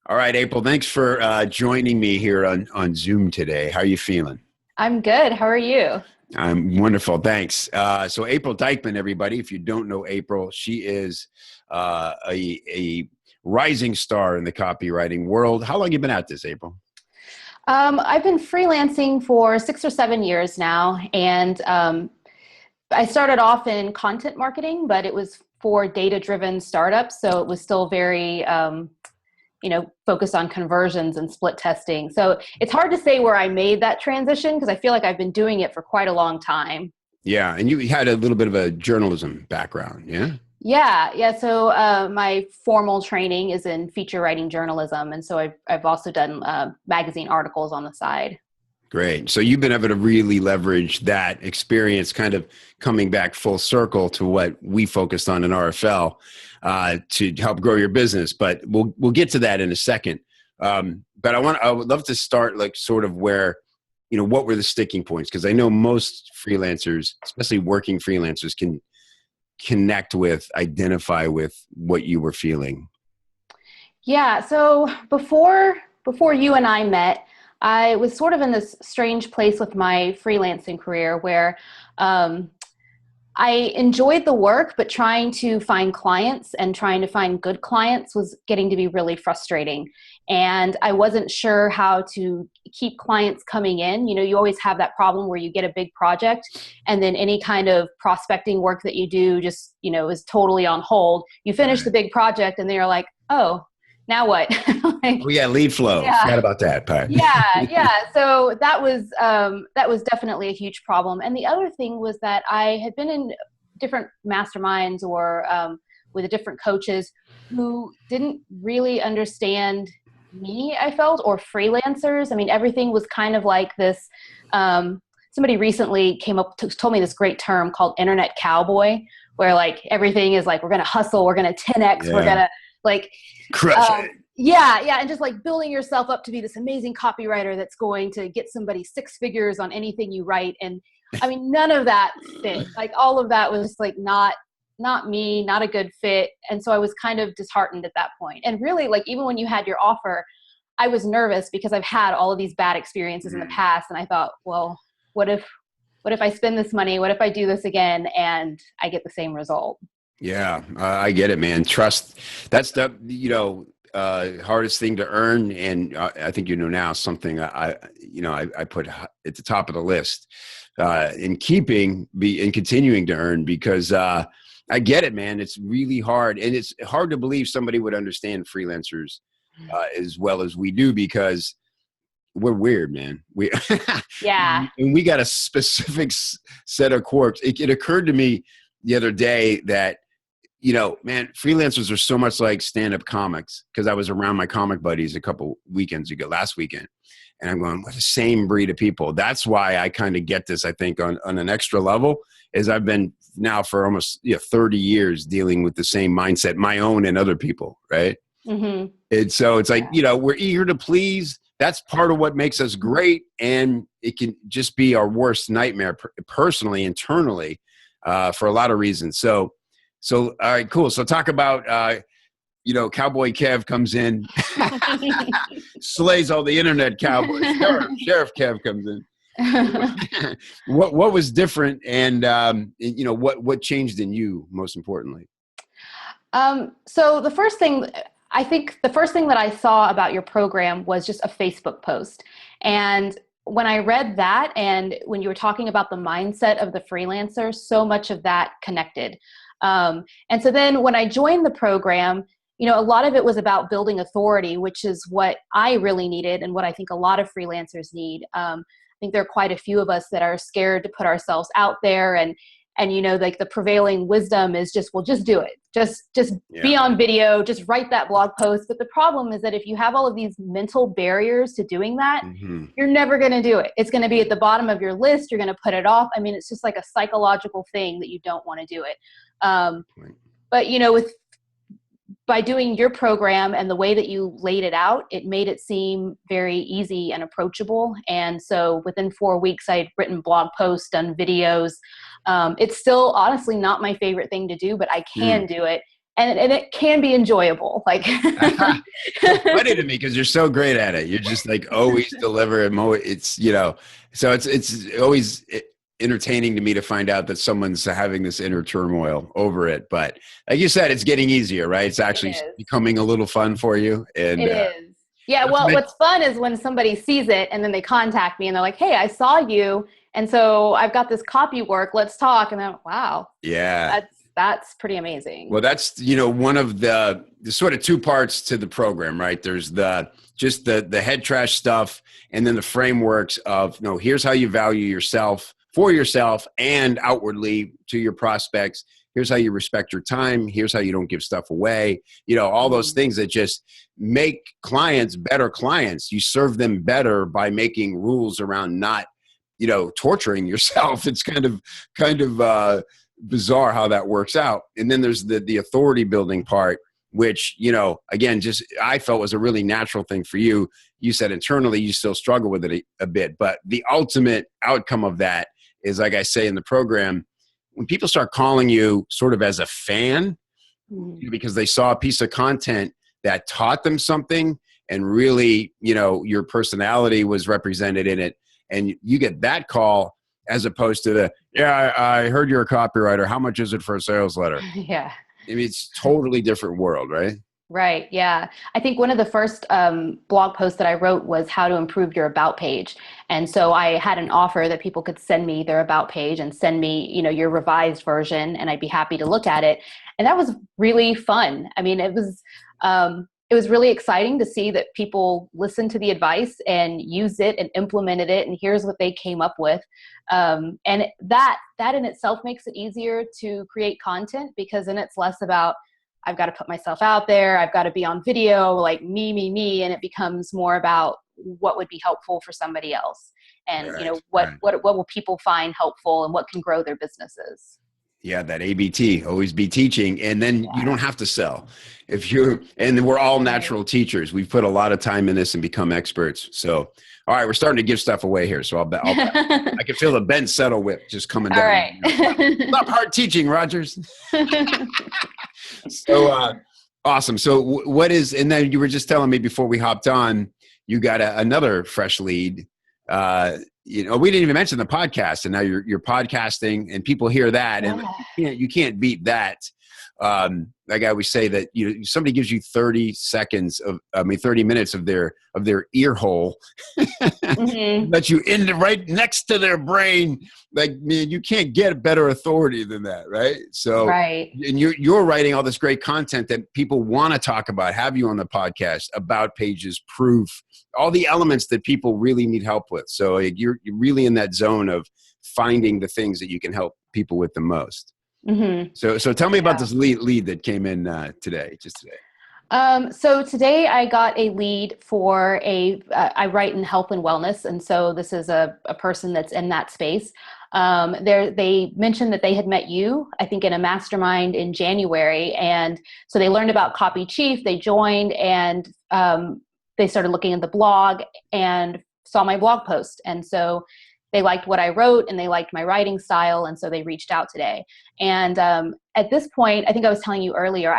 All right, April, thanks for joining me here on Zoom today. How are you feeling? I'm good. How are you? I'm wonderful, thanks. So April Dykman, everybody, if you don't know April, she is a rising star in the copywriting world. How long have you been at this, April? I've been freelancing for 6 or 7 years now, and I started off in content marketing, but it was for data-driven startups, so it was still very, focused on conversions and split testing. So it's hard to say where I made that transition because I feel like I've been doing it for quite a long time. Yeah, and you had a little bit of a journalism background, yeah? Yeah. So my formal training is in feature writing journalism, and so I've also done magazine articles on the side. Great. So you've been able to really leverage that experience, kind of coming back full circle to what we focused on in RFL to help grow your business. But we'll get to that in a second. But I would love to start like sort of where, what were the sticking points? Because I know most freelancers, especially working freelancers, can connect with, identify with what you were feeling. Yeah. So before you and I met, I was sort of in this strange place with my freelancing career where I enjoyed the work, but trying to find clients and trying to find good clients was getting to be really frustrating. And I wasn't sure how to keep clients coming in. You always have that problem where you get a big project and then any kind of prospecting work that you do just, is totally on hold. You finish the Right. big project and then you're like, oh, now what? Like, Oh yeah, lead flow. yeah. Forgot about that part. Yeah. So that was definitely a huge problem. And the other thing was that I had been in different masterminds or with different coaches who didn't really understand me, I felt, or freelancers. I mean, everything was kind of like this. Somebody recently told me this great term called internet cowboy, where like everything is like, we're going to hustle, we're going to 10X, we're going Yeah. to like, Crush it. yeah, and just like building yourself up to be this amazing copywriter that's going to get somebody six figures on anything you write. And I mean, none of that fit. Like all of that was like not me, not a good fit. And so I was kind of disheartened at that point. And really, like even when you had your offer, I was nervous because I've had all of these bad experiences in the past, and I thought, well, what if I spend this money? What if I do this again and I get the same result? Yeah, I get it, man. Trust. That's hardest thing to earn, and I think now something I put at the top of the list in continuing to earn because I get it, man. It's really hard, and it's hard to believe somebody would understand freelancers as well as we do because we're weird, man. We Yeah. and we got a specific set of quirks. It occurred to me the other day that man, freelancers are so much like stand-up comics because I was around my comic buddies a couple weekends ago, last weekend, and I'm going, we're the same breed of people. That's why I kind of get this, I think, on an extra level, is I've been now for almost 30 years dealing with the same mindset, my own and other people, right? Hmm. And so it's like, we're eager to please. That's part of what makes us great. And it can just be our worst nightmare personally, internally, for a lot of reasons. So, all right, cool. So talk about, Cowboy Kev comes in, slays all the internet cowboys. Sheriff Kev comes in. What was different, and what changed in you most importantly? So the first thing that I saw about your program was just a Facebook post. And when I read that, and when you were talking about the mindset of the freelancer, so much of that connected. And so then when I joined the program, a lot of it was about building authority, which is what I really needed and what I think a lot of freelancers need. I think there are quite a few of us that are scared to put ourselves out there, and like the prevailing wisdom is just, well, just do it. Just be Yeah. on video, just write that blog post. But the problem is that if you have all of these mental barriers to doing that, Hmm. you're never going to do it. It's going to be at the bottom of your list. You're going to put it off. I mean, it's just like a psychological thing that you don't want to do it. Um, Right. but by doing your program and the way that you laid it out, it made it seem very easy and approachable. And so within 4 weeks, I had written blog posts, done videos. It's still honestly not my favorite thing to do, but I can do it. and it can be enjoyable. Like, It's funny to me because you're so great at it. You're just like always deliver and it's, so it's always entertaining to me to find out that someone's having this inner turmoil over it. But like you said, it's getting easier, right? It's actually becoming a little fun for you. And it is. Yeah. Well, what's fun is when somebody sees it and then they contact me and they're like, hey, I saw you. And so I've got this copy work. Let's talk. And then, wow. Yeah. That's pretty amazing. Well, that's, one of the sort of two parts to the program, right? There's just the head trash stuff, and then the frameworks of, here's how you value yourself for yourself and outwardly to your prospects. Here's how you respect your time. Here's how you don't give stuff away. All those things that just make clients better clients. You serve them better by making rules around not, torturing yourself. It's kind of bizarre how that works out. And then there's the authority building part, which, again, just I felt was a really natural thing for you. You said internally you still struggle with it a bit, but the ultimate outcome of that is, like I say in the program, when people start calling you sort of as a fan, because they saw a piece of content that taught them something and really, your personality was represented in it, and you get that call as opposed to I heard you're a copywriter. How much is it for a sales letter? Yeah. I mean, it's totally different world, right? Right. Yeah. I think one of the first blog posts that I wrote was how to improve your about page. And so I had an offer that people could send me their about page and send me, your revised version, and I'd be happy to look at it. And that was really fun. I mean, it was really exciting to see that people listened to the advice and used it and implemented it. And here's what they came up with. And that in itself makes it easier to create content, because then it's less about, I've got to put myself out there. I've got to be on video, like me. And it becomes more about what would be helpful for somebody else. And, what will people find helpful and what can grow their businesses. Yeah, that ABT, always be teaching. And then you don't have to sell. And we're all natural teachers. We've put a lot of time in this and become experts. So, all right, we're starting to give stuff away here. So I can feel the Ben Settle whip just coming down. All right. Stop hard teaching, Rogers. So awesome. So what is, and then you were just telling me before we hopped on, you got another fresh lead. We didn't even mention the podcast, and now you're podcasting, and people hear that, and you can't beat that. Like I always say that, somebody gives you 30 minutes of their ear hole, that you in right next to their brain. Like, man, you can't get a better authority than that. Right. So, right. And you're writing all this great content that people want to talk about, have you on the podcast, about pages, proof, all the elements that people really need help with. So you're really in that zone of finding the things that you can help people with the most. Mm-hmm. So tell me about this lead that came in today. So today I got a lead for I write in health and wellness. And so this is a person that's in that space. They mentioned that they had met you, I think, in a mastermind in January. And so they learned about Copy Chief, they joined, and they started looking at the blog and saw my blog post. And so they liked what I wrote and they liked my writing style. And so they reached out today. And at this point, I think I was telling you earlier,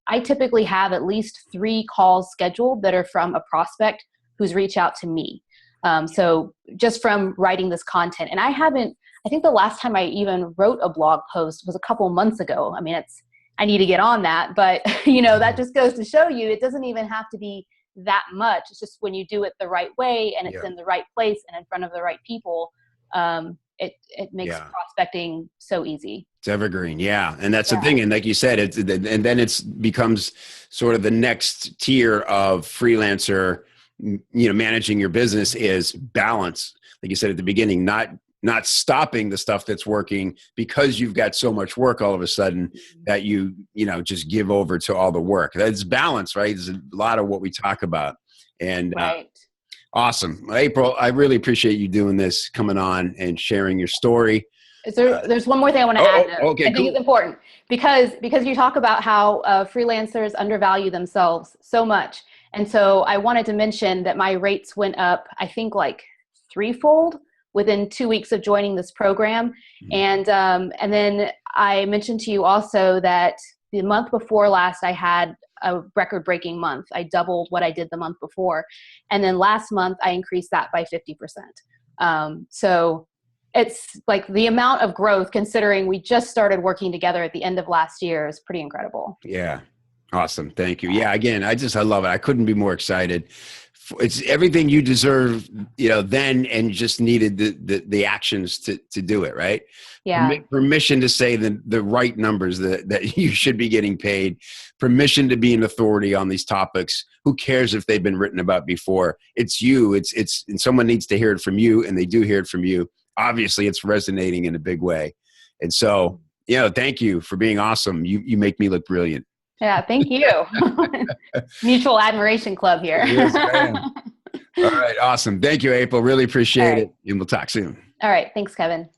I typically have at least 3 calls scheduled that are from a prospect who's reached out to me. So just from writing this content. And I think the last time I even wrote a blog post was a couple months ago. I mean, I need to get on that, but that just goes to show you, it doesn't even have to be that much. It's just when you do it the right way and it's in the right place and in front of the right people, it makes prospecting so easy. It's evergreen. Yeah. And that's the thing. And like you said, and then it becomes sort of the next tier of freelancer, managing your business is balance. Like you said at the beginning, not stopping the stuff that's working because you've got so much work all of a sudden that you just give over to all the work. That's balance, right? It's a lot of what we talk about. And awesome. April, I really appreciate you doing this, coming on and sharing your story. There's one more thing I want to add. Okay, I think it's important because you talk about how freelancers undervalue themselves so much. And so I wanted to mention that my rates went up, I think, like 3-fold within 2 weeks of joining this program. And then I mentioned to you also that the month before last, I had a record-breaking month. I doubled what I did the month before. And then last month, I increased that by 50%. So it's like the amount of growth, considering we just started working together at the end of last year, is pretty incredible. Yeah. Awesome. Thank you. Yeah. Again, I love it. I couldn't be more excited. It's everything you deserve, then, and just needed the actions to do it. Right. Yeah. Permission to say the right numbers that you should be getting paid, permission to be an authority on these topics. Who cares if they've been written about before? It's you. And someone needs to hear it from you, and they do hear it from you. Obviously it's resonating in a big way. And so, thank you for being awesome. You make me look brilliant. Yeah, thank you. Mutual admiration club here. Yes, I am. All right, awesome. Thank you, April. Really appreciate it. And we'll talk soon. All right. Thanks, Kevin.